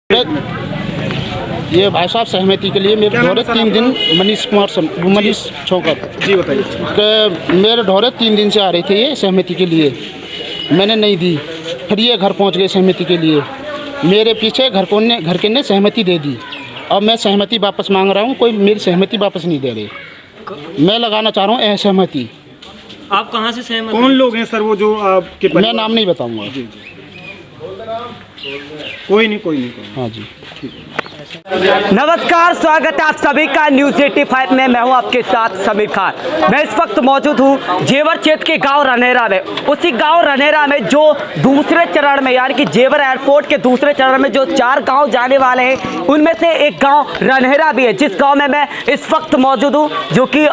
ये भाई साहब सहमति के लिए मेरे ढोरे 3 दिन मनीष छोकर जी बताइए। कि मेरे ढोरे 3 दिन से आ रही थी ये सहमति के लिए, मैंने नहीं दी। फिर ये घर पहुंच गए सहमति के लिए, मेरे पीछे घर के ने सहमति दे दी। अब मैं सहमति वापस मांग रहा हूँ, कोई मेरी सहमति वापस नहीं दे रहे। मैं लगाना चाह रहा हूँ असहमति। आप कहाँ से सहमत? कौन लोग हैं सर वो जो आपके मैं नाम नहीं बताऊँगा। जी जी कोई नहीं। हाँ जी। नमस्कार, स्वागत है आप सभी का न्यूज़ 85 में। मैं हूं आपके साथ समीर खान। मैं इस वक्त मौजूद हूं जेवर क्षेत्र के गांव रनेरा में। उसी गांव रनेरा में जो दूसरे चरण में, यानी कि जेवर एयरपोर्ट के दूसरे चरण में जो 4 गांव जाने वाले हैं, उनमें से एक गांव रनेरा भी है, जिस गांव में मैं इस वक्त मौजूद हूं, जो कि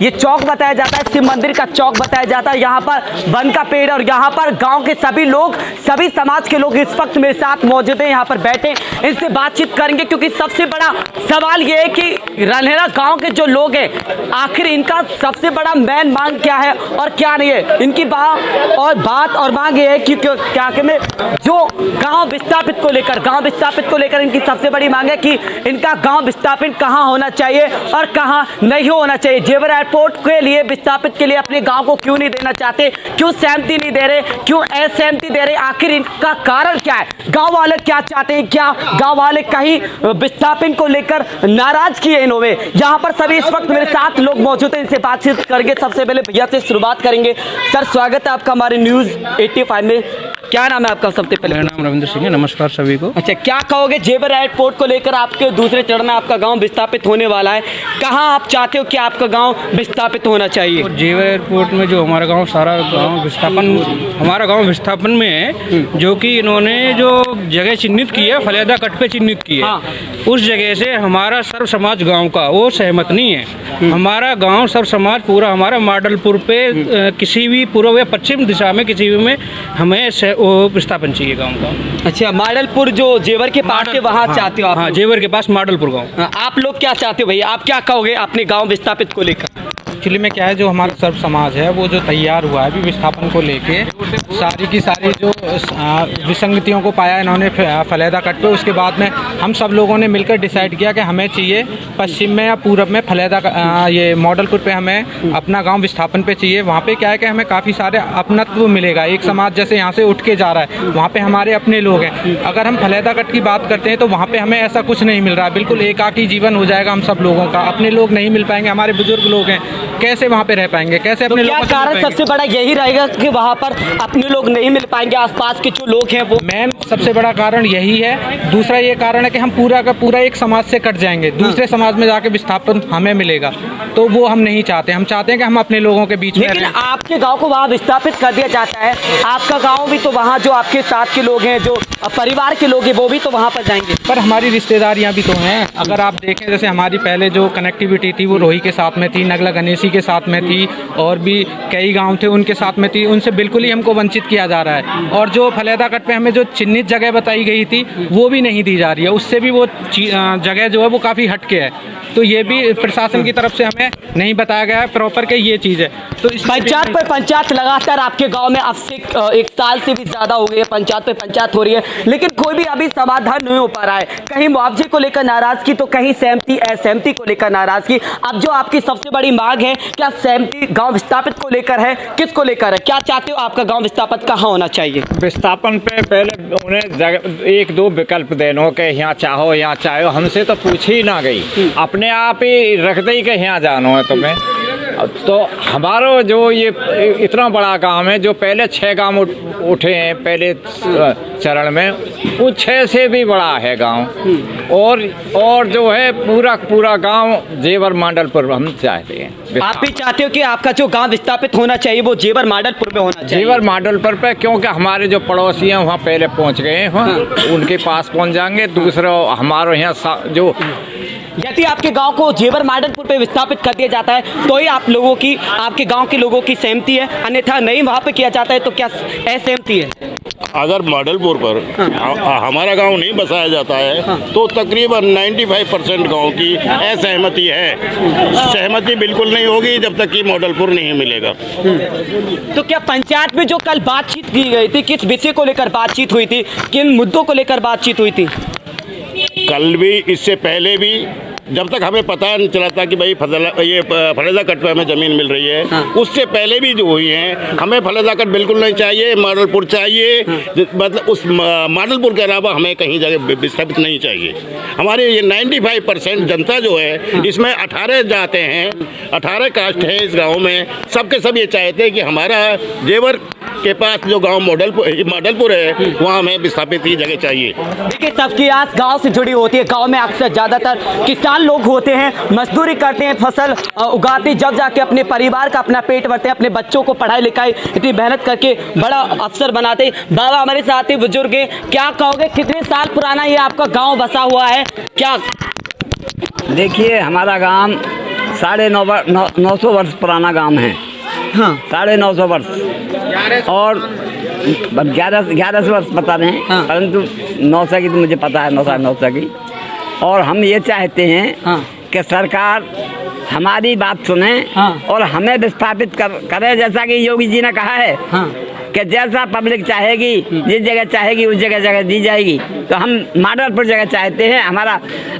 ये चौक बताया जाता है, शिव मंदिर का चौक बताया जाता है। यहाँ पर वन का पेड़ और यहाँ पर गाँव के सभी लोग, सभी समाज के लोग इस वक्त मेरे साथ मौजूद हैं, यहाँ पर बैठे, इनसे बातचीत करेंगे। क्योंकि सबसे बड़ा सवाल ये है कि रनेरा गांव के जो लोग हैं, आखिर इनका सबसे बड़ा मेन मांग क्या है और क्या नहीं है। इनकी बात और मांग ये है कि क्या में जो गांव विस्थापित को लेकर इनकी सबसे बड़ी मांग है कि इनका गांव विस्थापित कहां होना चाहिए और कहां नहीं होना चाहिए। जेवर एयरपोर्ट के लिए विस्थापित के लिए अपने गांव को क्यों नहीं देना चाहते, क्यों सहमति नहीं दे रहे, क्यों असहमति दे रहे, आखिर इनका कारण क्या है, गाँव वाले क्या चाहते हैं, क्या गाँव वाले कहीं विस्थापन को लेकर नाराज किए इन्होंने। यहाँ पर सभी इस वक्त मेरे साथ लोग मौजूद हैं, इनसे बातचीत करेंगे। सबसे पहले भैया से शुरुआत करेंगे। सर, स्वागत है आपका हमारे न्यूज़ 85 में। क्या नाम है आपका? सबसे पहले मेरा नाम रविंद्र सिंह है। नमस्कार सभी को। अच्छा, क्या कहोगे जेवर एयरपोर्ट को लेकर? आपके दूसरे चरण में आपका गांव विस्थापित होने वाला है, कहाँ आप चाहते हो कि आपका गांव विस्थापित होना चाहिए? और जेवर एयरपोर्ट में जो हमारा गांव, सारा गांव विस्थापन, हमारा गांव विस्थापन में है, जो कि इन्होंने जो जगह चिन्हित की है, फलेदा कट पे चिन्हित की है। हाँ। उस जगह से हमारा सर्व समाज गाँव का वो सहमत नहीं है। हमारा गाँव सर्व समाज पूरा हमारा मॉडलपुर पे किसी भी पूर्व या पश्चिम दिशा में किसी भी में हमें विस्थापन चाहिए गाँव का। अच्छा, मॉडलपुर जो जेवर के पास है वहाँ चाहते हो आप? हाँ, जेवर के पास मॉडलपुर गाँव। आप लोग क्या चाहते हो भैया? आप क्या कहोगे अपने गांव विस्थापित को लेकर? एक्चुअली में क्या है, जो हमारा सर्व समाज है वो जो तैयार हुआ है अभी विस्थापन को लेके, सारी की सारी जो विसंगतियों को पाया इन्होंने फलेदा कट पे, उसके बाद में हम सब लोगों ने मिलकर डिसाइड किया कि हमें चाहिए पश्चिम में या पूरब में फलेदा ये मॉडलपुर पे हमें अपना गांव विस्थापन पे चाहिए। वहाँ पे क्या है कि हमें काफ़ी सारे अपनत्व मिलेगा। एक समाज जैसे यहाँ से उठ के जा रहा है, वहाँ पे हमारे अपने लोग हैं। अगर हम फलेदा कट की बात करते हैं तो वहाँ पे हमें ऐसा कुछ नहीं मिल रहा है, बिल्कुल एकाकी जीवन हो जाएगा हम सब लोगों का। अपने लोग नहीं मिल पाएंगे, हमारे बुजुर्ग लोग हैं, कैसे वहाँ पे रह पाएंगे, कैसे अपने लोग? कारण सबसे बड़ा यही रहेगा कि वहाँ पर अपने लोग नहीं मिल पाएंगे, आसपास के जो लोग हैं वो। मैन सबसे बड़ा कारण यही है। दूसरा ये कारण है कि हम पूरा का पूरा एक समाज से कट जाएंगे, दूसरे समाज में जाके विस्थापन हमें मिलेगा, तो वो हम नहीं चाहते। हम चाहते हैं कि हम अपने लोगों के बीच में। लेकिन आपके गांव को वहाँ विस्थापित कर दिया जाता है, आपका गांव भी तो वहाँ जो आपके साथ के लोग हैं, जो परिवार के लोग हैं, वो भी तो वहाँ पर जाएंगे। पर हमारी रिश्तेदारियाँ भी तो हैं। अगर आप देखें, जैसे हमारी पहले जो कनेक्टिविटी थी वो रोही के साथ में थी, नगला गणेशी के साथ में थी, और भी कई गांव थे उनके साथ में थी। उनसे बिल्कुल ही हमको वंचित किया जा रहा है। और जो फलेदा कट पे हमें जो चिन्हित जगह बताई गई थी वो भी नहीं दी जा रही है, उससे भी वो जगह जो है वो काफ़ी हटके है। तो ये भी प्रशासन की तरफ से हमें नहीं बताया गया है प्रॉपर कि ये चीज़ है। तो इस पंचायत पर पंचायत लगातार आपके गांव में अब से 1 साल से भी ज़्यादा हो गई है, पंचायत पे पंचायत हो रही है, लेकिन कोई भी अभी समाधान नहीं हो पा रहा है। कहीं मुआवजे को लेकर नाराज़गी, तो कहीं सहमति असहमति को लेकर नाराज़गी। अब जो आपकी सबसे बड़ी मांग है, क्या सहमति गाँव विस्थापित को लेकर है, किसको लेकर है? क्या चाहते हो आपका गाँव विस्थापित कहाँ होना चाहिए? विस्थापन पे पहले उन्हें 1-2 विकल्प देनो के यहाँ चाहो यहाँ चाहो, हमसे तो पूछी ही ना गई, अपने आप ही रख दी कि यहाँ जानो है तुम्हें। तो हमारा जो ये इतना बड़ा गांव है, जो पहले 6 गांव उठे हैं पहले चरण में, वो 6 से भी बड़ा है गांव। और जो है पूरा गांव जेवर मॉडलपुर हम चाहते हैं। आप भी चाहते हो कि आपका जो गांव विस्थापित होना चाहिए वो जेवर मॉडलपुर पे होना चाहिए? जेवर मॉडलपुर पे, क्योंकि हमारे जो पड़ोसी हैं वहाँ पहले पहुँच गए हैं, उनके पास पहुँच जाएंगे। दूसरा हमारे यहाँ जो यदि आपके गांव को जेवर मॉडलपुर पे विस्थापित कर दिया जाता है तो ही आप लोगों की, आपके गांव के लोगों की सहमति है, अन्यथा नहीं वहाँ पे किया जाता है तो क्या असहमति है? अगर मॉडलपुर पर हमारा गांव नहीं बसाया जाता है तो तकरीबन 95% गांव की असहमति है। सहमति बिल्कुल नहीं होगी जब तक कि मॉडलपुर नहीं मिलेगा। तो क्या पंचायत में जो कल बातचीत की गई थी, किस विषय को लेकर बातचीत हुई थी, किन मुद्दों को लेकर बातचीत हुई थी? कल भी, इससे पहले भी, जब तक हमें पता नहीं चला था कि भाई फलेदा कट पे हमें ज़मीन मिल रही है, उससे पहले भी जो हुई हैं, हमें फलेदा कट बिल्कुल नहीं चाहिए, मॉडलपुर चाहिए। मतलब उस मॉडलपुर के अलावा हमें कहीं जगह विस्थापित नहीं चाहिए। हमारे ये 95% जनता जो है, इसमें 18 जाते हैं, 18 कास्ट हैं इस गाँव में, सबके सब ये चाहते हैं कि हमारा जेवर के पास जो गांव मॉडलपुर है, वहाँ हमें विस्थापित की जगह चाहिए। देखिए, सबकी आस गांव से जुड़ी होती है। गांव में अक्सर ज़्यादातर किसान लोग होते हैं, मजदूरी करते हैं, फसल उगाते, जब जाके अपने परिवार का अपना पेट भरते हैं, अपने बच्चों को पढ़ाई लिखाई इतनी मेहनत करके बड़ा अफसर बनाते। बाबा हमारे साथ ही बुजुर्ग हैं, क्या कहोगे, कितने साल पुराना ये आपका गाँव बसा हुआ है? क्या देखिए, हमारा गांव 950 वर्ष पुराना गांव है। हाँ, 950 वर्ष और 11 वर्ष पता नहीं, हाँ। परंतु 900 की तो मुझे पता है, 900 की। और हम ये चाहते हैं, हाँ, कि सरकार हमारी बात सुने, हाँ, और हमें विस्थापित करे, जैसा कि योगी जी ने कहा है, हाँ, कि जैसा पब्लिक चाहेगी, जिस जगह चाहेगी उस जगह दी जाएगी। तो हम मॉडलपुर जगह चाहते हैं। हमारा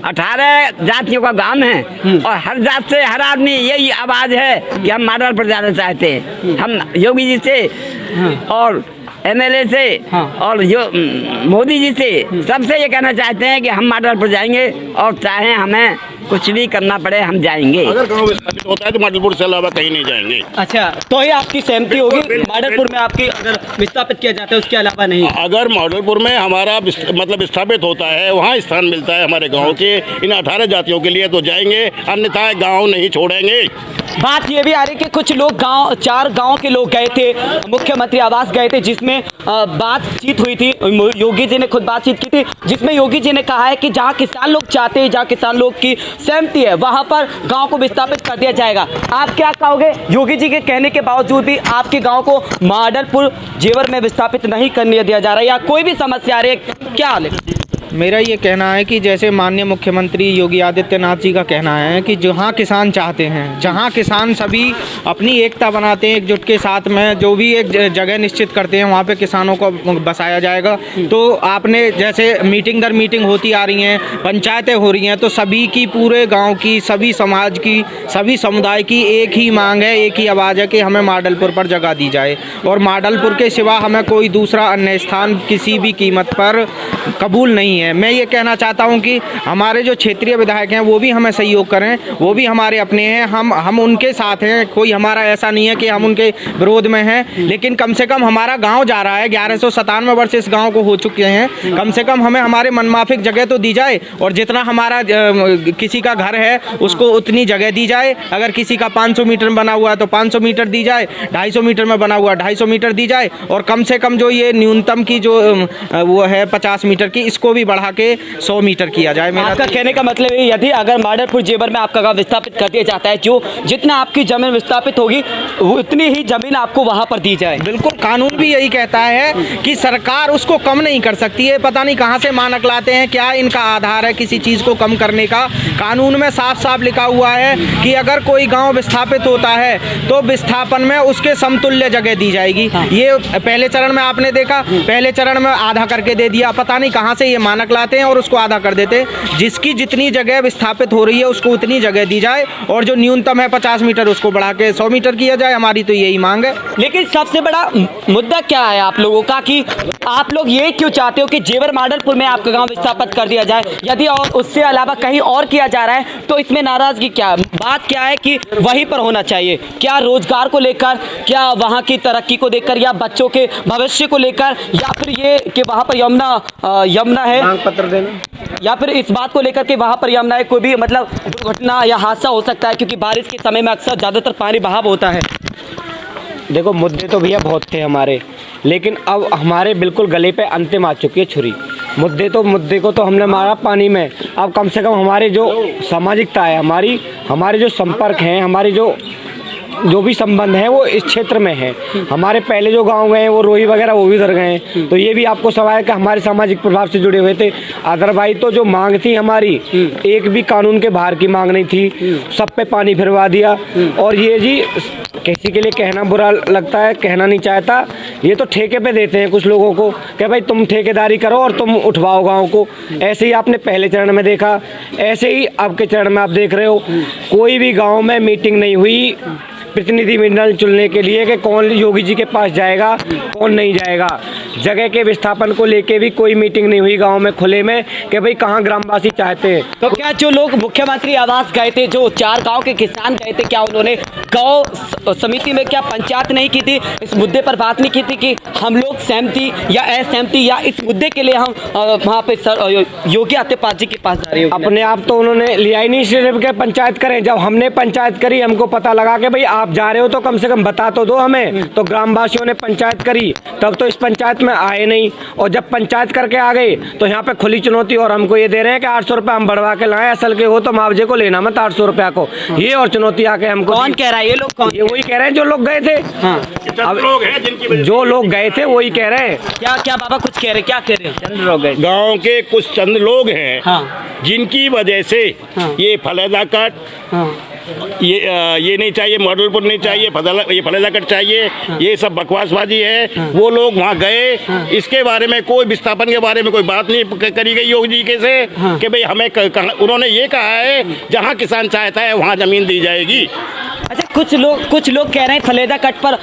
18 जातियों का गांव है और हर जात से हर आदमी यही आवाज़ है कि हम मॉडलपुर जाना चाहते हैं। हम योगी जी से और एमएलए से, हाँ, और मोदी जी से, सबसे ये कहना चाहते हैं कि हम मॉडलपुर जाएंगे और चाहे हमें कुछ भी करना पड़े, हम जाएंगे। अगर गांव विस्थापित होता है तो मॉडलपुर से अलावा कहीं नहीं जाएंगे। अच्छा, तो ही आपकी सहमति होगी मॉडलपुर में आपकी अगर विस्थापित किया जाता है, उसके अलावा नहीं? अगर मॉडलपुर में हमारा मतलब विस्थापित होता है, वहाँ स्थान मिलता है हमारे गाँव के इन 18 जातियों के लिए, तो जाएंगे, अन्यथा गाँव नहीं छोड़ेंगे। बात ये भी आ रही कि कुछ लोग 4 गांव के लोग गए थे, मुख्यमंत्री आवास गए थे, जिसमें बातचीत हुई थी, योगी जी ने खुद बातचीत की थी, जिसमें योगी जी ने कहा है कि जहां किसान लोग चाहते हैं, जहां किसान लोग की सहमति है, वहां पर गांव को विस्थापित कर दिया जाएगा। आप क्या कहोगे, योगी जी के कहने के बावजूद भी आपके गाँव को मॉडलपुर जेवर में विस्थापित नहीं करने दिया जा रहा है, या कोई भी समस्या आ रही है, क्या हाल है? मेरा ये कहना है कि जैसे माननीय मुख्यमंत्री योगी आदित्यनाथ जी का कहना है कि जहाँ किसान चाहते हैं, जहाँ किसान सभी अपनी एकता बनाते हैं, एकजुट के साथ में जो भी एक जगह निश्चित करते हैं, वहाँ पे किसानों को बसाया जाएगा। तो आपने जैसे मीटिंग दर मीटिंग होती आ रही हैं, पंचायतें हो रही हैं, तो सभी की, पूरे गाँव की, सभी समाज की, सभी समुदाय की एक ही मांग है, एक ही आवाज़ है कि हमें मॉडलपुर पर जगह दी जाए, और मॉडलपुर के सिवा हमें कोई दूसरा अन्य स्थान किसी भी कीमत पर कबूल नहीं है। मैं ये कहना चाहता हूं कि हमारे जो क्षेत्रीय विधायक हैं वो भी हमें सहयोग करें, वो भी हमारे अपने हैं, हम उनके साथ हैं, कोई हमारा ऐसा नहीं है कि हम उनके विरोध में हैं, लेकिन कम से कम हमारा गांव जा रहा है, 1197 वर्ष इस गांव को हो चुके हैं, कम से कम हमें हमारे मनमाफिक जगह तो दी जाए, और जितना हमारा किसी का घर है उसको उतनी जगह दी जाए। अगर किसी का 500 मीटर में बना हुआ है तो 500 मीटर दी जाए, 250 मीटर में बना हुआ 250 मीटर दी जाए, और कम से कम जो ये न्यूनतम की जो वो है 50 मीटर की, इसको भी बढ़ा के 100 मीटर किया जाए। मेरा आपका कहने का मतलब है यदि अगर मॉडलपुर जेवर में आपका गांव विस्थापित कर दिया जाता है, जो जितना आपकी जमीन विस्थापित होगी उतनी ही जमीन आपको वहां पर दी जाए। बिल्कुल, कानून भी यही कहता है कि सरकार उसको कम नहीं कर सकती है। पता नहीं कहां से मानक लाते हैं, क्या इनका आधार है किसी चीज़ को कम करने का। कानून में साफ साफ लिखा हुआ है कि अगर कोई गाँव विस्थापित होता है तो विस्थापन में उसके समतुल्य जगह दी जाएगी। ये पहले चरण में आपने देखा, पहले चरण में आधा करके दे दिया, पता नहीं कहाँ से ये मानक लाते हैं और उसको आधा कर देते। जिसकी जितनी जगह विस्थापित हो रही है उसको उतनी जगह दी जाए, और जो न्यूनतम है 50 मीटर उसको बढ़ा के 100 मीटर किया जाए। हमारी तो यही मांग है। लेकिन सबसे बड़ा मुद्दा क्या है आप लोगों का, कि आप लोग ये क्यों चाहते हो कि जेवर मॉडलपुर में आपका गांव विस्थापित कर दिया जाए? यदि और उससे अलावा कहीं और किया जा रहा है तो इसमें नाराजगी क्या है? बात क्या है कि वहीं पर होना चाहिए? क्या रोजगार को लेकर, क्या वहाँ की तरक्की को देखकर, या बच्चों के भविष्य को लेकर, या फिर ये कि वहाँ पर यमुना है, मांग पत्र देना, या फिर इस बात को लेकर के वहाँ पर यमुना है, कोई भी मतलब दुर्घटना या हादसा हो सकता है, क्योंकि बारिश के समय में अक्सर ज़्यादातर पानी बहाव होता है। देखो, मुद्दे तो भैया बहुत थे हमारे, लेकिन अब हमारे बिल्कुल गले पे अंतिम आ चुकी है छुरी। मुद्दे को तो हमने मारा पानी में। अब कम से कम हमारे जो सामाजिकता है, हमारे जो संपर्क हैं, हमारी जो जो भी संबंध है वो इस क्षेत्र में है। हमारे पहले जो गांव गए वो रोही वगैरह वो भी उधर गए, तो ये भी आपको सवाल है कि हमारे सामाजिक प्रभाव से जुड़े हुए थे। अदरवाइज तो जो मांग थी हमारी, एक भी कानून के बाहर की मांग नहीं थी, सब पे पानी फिरवा दिया। और ये जी किसी के लिए कहना बुरा लगता है, कहना नहीं चाहता, ये तो ठेके पे देते हैं कुछ लोगों को कि भाई तुम ठेकेदारी करो और तुम उठवाओ गाँव को। ऐसे ही आपने पहले चरण में देखा, ऐसे ही अब के चरण में आप देख रहे हो। कोई भी गांव में मीटिंग नहीं हुई प्रतिनिधिमंडल चुनने के लिए कि कौन योगी जी के पास जाएगा कौन नहीं जाएगा। जगह के विस्थापन को लेके भी कोई मीटिंग नहीं हुई गांव में खुले में कि भाई कहाँ ग्रामवासी चाहते हैं। तो क्या जो लोग मुख्यमंत्री आवास गए थे, जो 4 गांव के किसान गए थे, क्या उन्होंने गांव समिति में क्या पंचायत नहीं की थी, इस मुद्दे पर बात नहीं की थी कि हम लोग सहमति या असहमति या इस मुद्दे के लिए हम वहाँ पे योगी आदित्यनाथ जी के पास जा रहे हैं? अपने आप तो उन्होंने लिया ही नहीं सिर्फ के पंचायत करें। जब हमने पंचायत करी, हमको पता लगा कि भाई आप जा रहे हो तो कम से कम बता तो दो हमें। तो ग्रामवासियों ने पंचायत करी, तब तो इस पंचायत में आए नहीं। और जब पंचायत करके आ गए तो यहाँ पे खुली चुनौती, और हमको ये दे रहे हैं कि 800 रुपये हम बढ़वा के लाए, असल के हो तो मुआवजे को लेना मत 800 रुपया को। ये और चुनौती आके हमको कौन कह रहा है? ये लोग कौन? ये वही कह रहे हैं जो लोग गए थे। अब जो लोग गए थे वही कह रहे हैं। क्या क्या बाबा कुछ कह रहे, क्या कह रहे हैं? गांव के कुछ चंद लोग हैं जिनकी वजह से ये फलेदा कट, ये नहीं चाहिए, मॉडलपुर नहीं चाहिए, ये फलेदा कट चाहिए, ये सब बकवासबाजी है। वो लोग वहाँ गए, इसके बारे में कोई विस्थापन के बारे में कोई बात नहीं करी गई योगी जी के से कि भाई हमें उन्होंने ये कहा है जहाँ किसान चाहता है वहाँ जमीन दी जाएगी। अच्छा, कुछ लोग कह रहे हैं फलेदा कट पर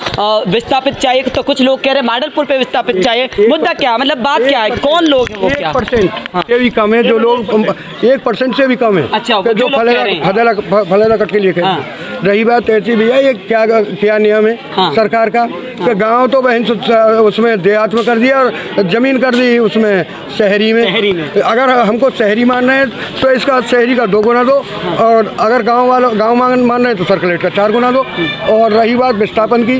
विस्थापित चाहिए, तो कुछ लोग कह रहे हैं मॉडलपुर पे विस्थापित चाहिए। मुद्दा क्या, मतलब बात क्या है, कौन लोग हैं वो? क्या 1% से भी कम है जो लोग, 1% से भी कम है। अच्छा, जो फलेदा कट के लिए कह रही बात ऐसी भैया, ये क्या नियम है सरकार का कि गांव तो बहन उसमें देहात में कर दिया और जमीन कर दी उसमें शहरी में। अगर हमको शहरी मानना है तो इसका शहरी का 2 गुना दो, और अगर गाँव मानना है तो सर्कुलेट का 4 गुना दो। और रही बात विस्थापन की,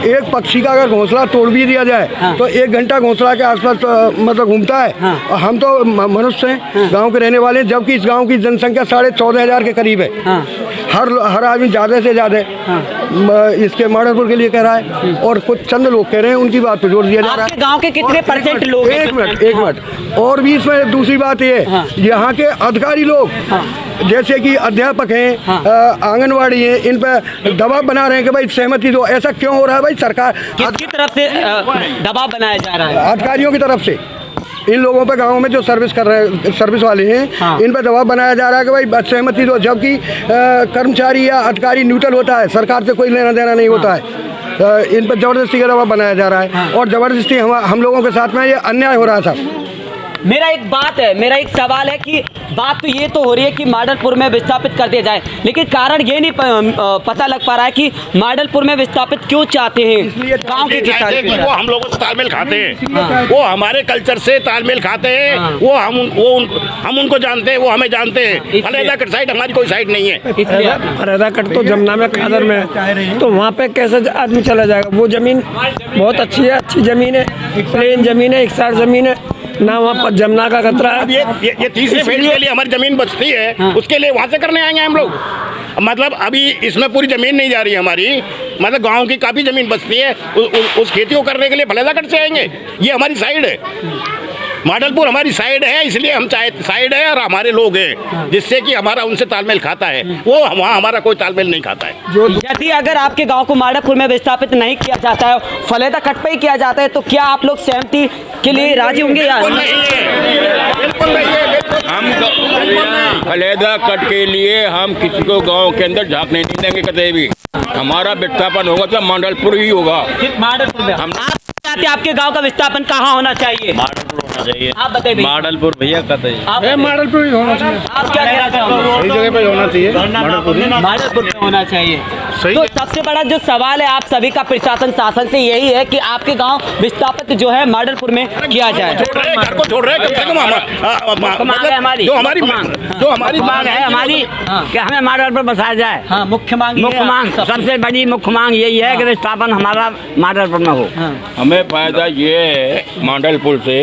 एक पक्षी का अगर घोंसला तोड़ भी दिया जाए तो 1 घंटा घोंसला के आसपास मतलब घूमता है। और हम तो मनुष्य हैं, गांव के रहने वाले, जबकि इस गांव की जनसंख्या 14,500 के करीब है। हर आदमी ज़्यादा से ज़्यादा इसके मॉडलपुर के लिए कह रहा है, और कुछ चंद लोग कह रहे हैं, उनकी बात पे जोर दिया जा रहा है। गांव के कितने % लोग? एक मिनट और भी इसमें दूसरी बात ये है, यहाँ के अधिकारी लोग जैसे कि अध्यापक हैं, आंगनवाड़ी हैं, इन पर दबाव बना रहे हैं कि भाई सहमति दो। ऐसा क्यों हो रहा है भाई? सरकार किसकी तरफ से दबाव बनाया जा रहा है? अधिकारियों की तरफ से। इन लोगों पे गांव में जो सर्विस कर रहे हैं, सर्विस वाले हैं, इन पर दबाव बनाया जा रहा है कि भाई सहमति दो, जबकि कर्मचारी या अधिकारी न्यूट्रल होता है, सरकार से कोई लेना देना नहीं होता है। इन पर ज़बरदस्ती का दबाव बनाया जा रहा है, और ज़बरदस्ती हम लोगों के साथ में ये अन्याय हो रहा है सर। मेरा एक सवाल है कि बात तो ये तो हो रही है कि मॉडलपुर में विस्थापित कर दिया जाए, लेकिन कारण ये नहीं पता लग पा रहा है कि मॉडलपुर में विस्थापित क्यों चाहते हैं गांव के किसान। वो हम लोगों से तालमेल खाते हैं, वो हमारे कल्चर से तालमेल खाते हैं, वो हम उनको जानते हैं, वो हमें जानते हैं। फलेदा कट साइड हमारी कोई साइड नहीं है। फलेदा कट तो जमुना में खादर में है, तो वहाँ पे कैसे आदमी चला जाएगा? वो जमीन बहुत अच्छी है, अच्छी जमीन है, प्लेन जमीन है, 1 साइड जमीन है ना, वहाँ पर जमुना का खतरा है। ये तीसरे फेज के लिए हमारी जमीन बचती है, उसके लिए वहाँ से करने आएंगे हम लोग। मतलब अभी इसमें पूरी जमीन नहीं जा रही है हमारी, मतलब गांव की काफ़ी जमीन बचती है, उस खेती को करने के लिए फलेदा कट से आएंगे। ये हमारी साइड है, मॉडलपुर हमारी साइड है, इसलिए हम साइड है और हमारे लोग हैं, जिससे कि हमारा उनसे तालमेल खाता है। वो वहाँ हमारा कोई तालमेल नहीं खाता है। यदि अगर आपके गांव को मॉडलपुर में विस्थापित नहीं किया जाता है, फलेदा कट पे ही किया जाता है, तो क्या आप लोग सहमति के लिए राजी होंगे? हम फलेदा कट के लिए हम किसी को गांव के अंदर झांकने नहीं देंगे कतई भी। हमारा विस्थापन होगा तो मॉडलपुर ही होगा। मॉडलपुर में हम चाहते आपके गांव का विस्थापन कहाँ होना चाहिए? मॉडलपुर होना चाहिए। आप बताइए। मॉडलपुर भैया कतई मॉडलपुर ही होना चाहिए। आप क्या कहना चाहोगे? सही जगह पे होना चाहिए, मॉडलपुर में होना चाहिए। तो सबसे बड़ा जो सवाल है आप सभी का प्रशासन शासन से यही है कि आपके गांव विस्थापित जो है मॉडलपुर में किया जाए। घर को छोड़ रहे हैं, कम से कम जो हमारी मांग है हमारी कि हमें मॉडलपुर बसाया जाए। हाँ, मुख्य मांग सबसे बड़ी मुख्य मांग यही है कि विस्थापन हमारा मॉडलपुर में हो। हमें फायदा ये है मॉडलपुर से,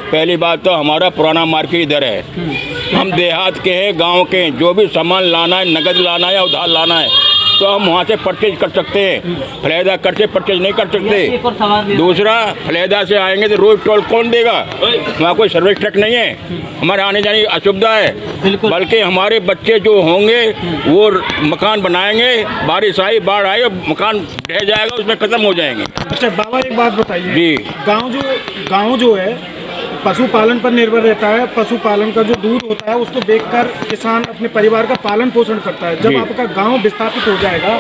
पहली बात तो हमारा पुराना मार्केट इधर है, हम देहात के हैं, गांव के, जो भी सामान लाना है, नगद लाना है या उधार लाना है, तो हम वहाँ से परचेज कर सकते हैं। फलैदा कट से परचेज नहीं कर सकते। दूसरा, फलैदा से आएंगे तो रोड टोल कौन देगा? वहाँ कोई सर्विस ट्रक नहीं है, हमारे आने जाने की असुविधा है। बल्कि हमारे बच्चे जो होंगे वो मकान बनाएंगे, बारिश आई, बाढ़ आई, मकान ढह जाएगा, उसमें ख़त्म हो जाएंगे। अच्छा बाबा, एक बात बताइए जी, गाँव जो है पशुपालन पर निर्भर रहता है। पशुपालन का जो दूध होता है उसको बेचकर किसान अपने परिवार का पालन पोषण करता है। जब आपका गांव विस्थापित हो जाएगा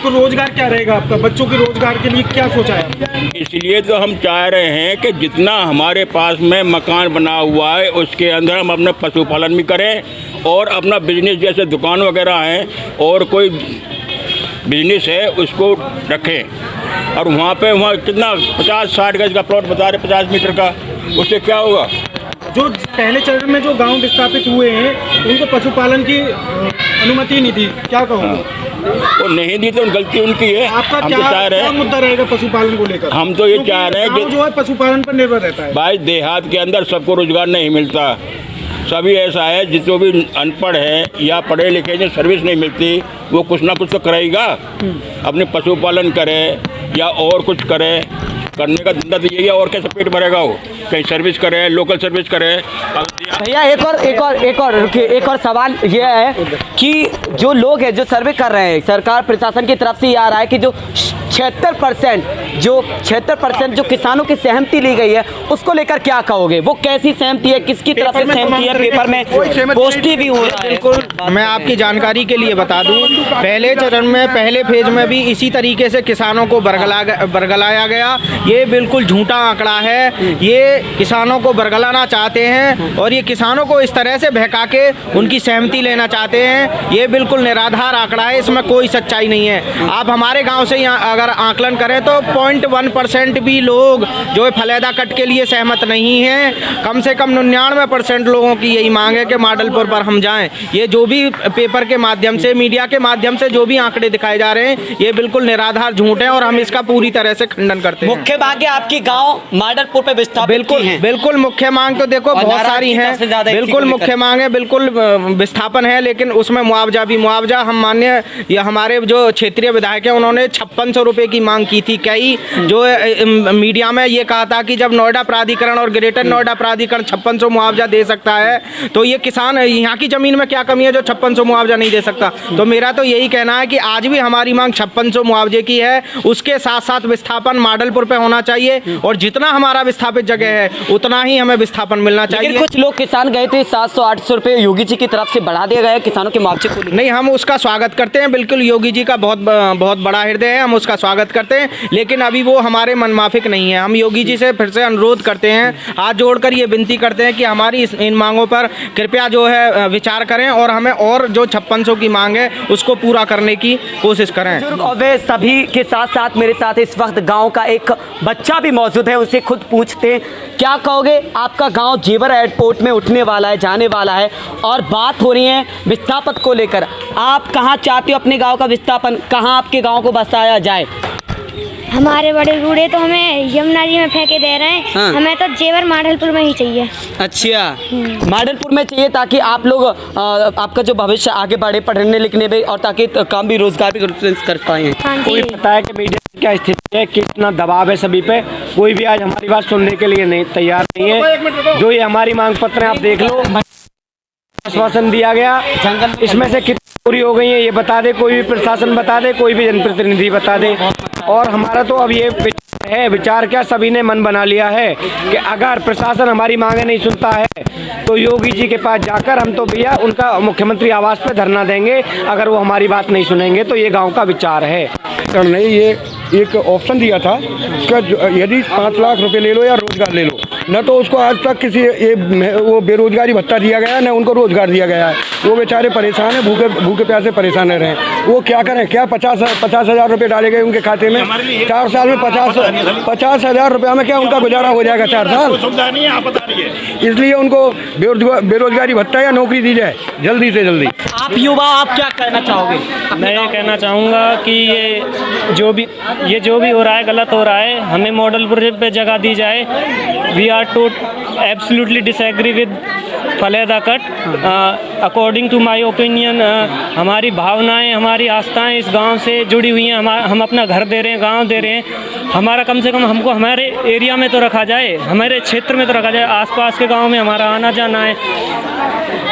तो रोजगार क्या रहेगा आपका? बच्चों के रोजगार के लिए क्या सोचा है आपने? इसलिए तो हम चाह रहे हैं कि जितना हमारे पास में मकान बना हुआ है उसके अंदर हम अपना पशुपालन भी करें और अपना बिजनेस जैसे दुकान वगैरह हैं और कोई बिजनेस है उसको रखें। और वहाँ कितना 50-60 गज का प्लॉट बता रहे, 50 मीटर का, उससे क्या होगा? जो पहले चरण में जो गांव विस्थापित हुए हैं उनको पशुपालन की अनुमति नहीं दी, क्या कहोगे? वो नहीं दी तो गलती उनकी है। आपका हम क्या, तो चाह रहे क्या हैं मुद्दा रहेगा पशुपालन को लेकर? हम तो ये चाह रहे हैं कि जो है पशुपालन पर निर्भर रहता है। भाई देहात के अंदर सबको रोजगार नहीं मिलता, सभी ऐसा है जिसको भी अनपढ़ है या पढ़े लिखे जो सर्विस नहीं मिलती वो कुछ ना कुछ तो करेगा, अपने पशुपालन करे या और कुछ करे। करने का धंधा तो यही है, और कैसे पेट भरेगा? वो कहीं सर्विस करे, लोकल सर्विस करे। भैया एक और सवाल ये है कि जो लोग हैं जो सर्वे कर रहे हैं, सरकार प्रशासन की तरफ से ये आ रहा है कि जो 76% जो किसानों की सहमति ली गई है उसको लेकर क्या कहोगे? वो कैसी सहमति है, किसकी तरफ से सहमति है? पेपर में पोस्टी भी हो रहा है। बिल्कुल, मैं आपकी जानकारी के लिए बता दूं, पहले चरण में, पहले फेज में भी इसी तरीके से किसानों को बरगलाया गया। ये बिल्कुल झूठा आंकड़ा है, ये किसानों को बरगलाना चाहते हैं और ये किसानों को इस तरह से बहका के उनकी सहमति लेना चाहते हैं। ये बिल्कुल निराधार आंकड़ा है, इसमें कोई सच्चाई नहीं है। आप हमारे गांव से यहाँ अगर आकलन करें तो 0.1% भी लोग जो है फलैदा कट के लिए सहमत नहीं हैं। कम से कम 99% लोगों की यही मांग है कि मॉडलपुर पर हम जाएं। ये जो भी पेपर के माध्यम से, मीडिया के माध्यम से जो भी आंकड़े दिखाए जा रहे हैं ये बिल्कुल निराधार झूठ है और हम इसका पूरी तरह से खंडन करते हैं। मुख्य मांग है आपकी गाँव मॉडलपुर पे विस्थापित बिल्कुल मुख्य मांग तो देखो बहुत सारी हैं, बिल्कुल मुख्य मांग है, बिल्कुल विस्थापन है, लेकिन उसमें मुआवजा हम मान्य, या हमारे जो क्षेत्रीय विधायक हैं उन्होंने 5600 रुपये की मांग की थी। कई जो मीडिया में ये कहा था कि जब नोएडा प्राधिकरण और ग्रेटर नोएडा प्राधिकरण 5600 मुआवजा दे सकता है तो ये किसान यहाँ की जमीन में क्या कमी है जो 5600 मुआवजा नहीं दे सकता? तो मेरा तो यही कहना है कि आज भी हमारी मांग 5600 मुआवजे की है, उसके साथ साथ विस्थापन मॉडलपुर पे होना चाहिए और जितना हमारा विस्थापित जगह है उतना ही हमें विस्थापन मिलना चाहिए। लेकिन कुछ लोग किसान गए थे 700-800 रुपये योगी जी की तरफ से बढ़ा दिया गया किसानों के मुआवजे को। नहीं, हम उसका स्वागत करते हैं, बिल्कुल योगी जी का बहुत बड़ा हृदय है, हम उसका स्वागत करते हैं, लेकिन अभी वो हमारे मनमाफिक नहीं है। हम योगी जी से फिर से अनुरोध करते हैं, हाथ जोड़कर ये विनती करते हैं कि हमारी इन मांगों पर कृपया जो है विचार करें और हमें और जो 5600 की मांग है उसको पूरा करने की कोशिश करें। और वे सभी के साथ साथ मेरे साथ इस वक्त गांव का एक बच्चा भी मौजूद है, उसे खुद पूछते हैं क्या कहोगे? आपका गांव जेवर एयरपोर्ट में उठने वाला है, जाने वाला है और बात हो रही है विस्थापन को लेकर। आप कहाँ चाहते हो अपने गांव का विस्थापन, कहाँ आपके गांव को बसाया जाए? हमारे बड़े बूढ़े तो हमें यमुना जी में फेंके दे रहे हैं। हाँ। हमें तो जेवर मॉडलपुर में ही चाहिए। अच्छा, मॉडलपुर में चाहिए ताकि आप लोग आपका जो भविष्य आगे बढ़े पढ़ने लिखने में और ताकि काम भी रोजगार भी कर पाए। कोई पता है कि मीडिया की क्या स्थिति है, कितना दबाव है सभी पे, कोई भी आज हमारी बात सुनने के लिए नहीं तैयार नहीं है। जो ये हमारी मांग पत्र है आप देख लो, आश्वासन दिया गया, इसमें से कितनी पूरी हो गई है ये बता दे, कोई भी प्रशासन बता दे, कोई भी जनप्रतिनिधि बता दे। और हमारा तो अब ये विचार क्या सभी ने मन बना लिया है कि अगर प्रशासन हमारी मांगे नहीं सुनता है तो योगी जी के पास जाकर हम तो भैया उनका मुख्यमंत्री आवास पे धरना देंगे। अगर वो हमारी बात नहीं सुनेंगे तो ये गांव का विचार है। ने ये एक ऑप्शन दिया था उसका, यदि 5 लाख रुपए ले लो या रोजगार ले लो, न तो उसको आज तक किसी वो बेरोजगारी भत्ता दिया गया न उनको रोजगार दिया गया है। वो बेचारे परेशान हैं, भूखे प्यासे परेशान रहे हैं। वो क्या करें? क्या 50,000 रुपये डाले गए उनके खाते में? 4 साल में 50,000 रुपया में क्या उनका गुजारा हो जाएगा 4 साल? इसलिए उनको बेरोजगारी भत्ता या नौकरी दी जाए जल्दी से जल्दी। आप युवा, आप क्या कहना चाहोगे? मैं ये कहना चाहूँगा कि ये जो भी हो रहा है गलत हो रहा है, हमें मॉडलपुर पे जगह दी जाए। We are to absolutely disagree with फलेदा cut according to my opinion हमारी भावनाएं, हमारी आस्थाएं इस गांव से जुड़ी हुई हैं। हम अपना घर दे रहे हैं, गांव दे रहे हैं। हमारा कम से कम हमको हमारे एरिया में तो रखा जाए, हमारे क्षेत्र में तो रखा जाए। आसपास के गांव में हमारा आना जाना है,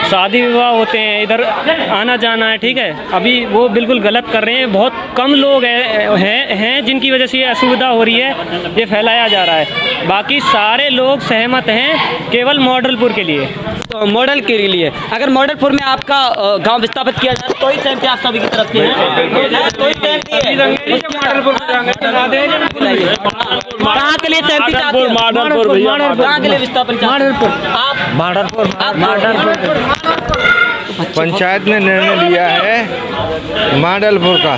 शादी विवाह होते हैं, इधर आना जाना है, ठीक है। अभी वो बिल्कुल गलत कर रहे हैं। बहुत कम लोग हैं जिनकी वजह से ये असुविधा हो रही है, ये फैलाया जा रहा है। बाकी सारे लोग सहमत हैं केवल मॉडलपुर के लिए। तो मॉडल के लिए अगर मॉडलपुर में आपका गांव विस्थापित किया जाए तो ही सहमति आप सभी की तरफ से है? कोई सहमति है? कहाँ के लिए सहमति चाहते हो? कहाँ के लिए विस्थापन चाहते हो? पंचायत ने निर्णय लिया है मॉडलपुर का।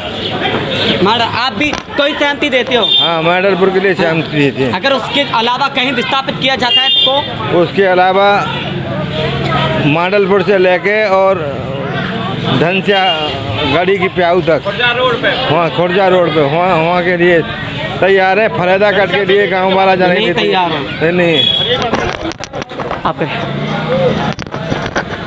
आप भी कोई सहमति देते हो? हाँ, मॉडलपुर के लिए सहमति देते हैं। अगर उसके अलावा कहीं विस्थापित किया जाता है तो? उसके अलावा मॉडलपुर से लेके और धनसिया गाड़ी की प्याऊ तक, वहाँ खुर्जा रोड पे, वहाँ के लिए तैयार है। फलेदा कट के लिए गांव वाला जाने के लिए तैयार हो? नहीं। आप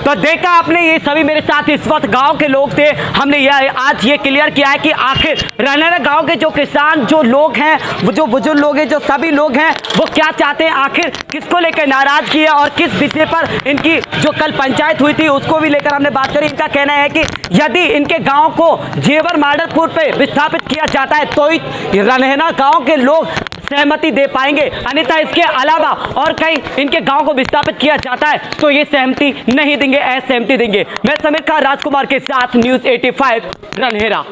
तो देखा आपने, ये सभी मेरे साथ इस वक्त गांव के लोग थे। हमने आज ये क्लियर किया है कि आखिर रनहेरा गांव के जो किसान, जो लोग हैं, वो जो बुजुर्ग लोग हैं, जो सभी लोग हैं, वो क्या चाहते हैं, आखिर किसको लेकर नाराजगी है और किस विषय पर इनकी जो कल पंचायत हुई थी उसको भी लेकर हमने बात करी। इनका कहना है कि यदि इनके गाँव को जेवर मॉडलपुर पे विस्थापित किया जाता है तो ही रनहेरा गाँव के लोग सहमति दे पाएंगे, अन्यथा इसके अलावा और कहीं इनके गांव को विस्थापित किया जाता है तो ये सहमति नहीं देंगे, असहमति देंगे। मैं समीर खान राजकुमार के साथ न्यूज़ 85 रनहेरा।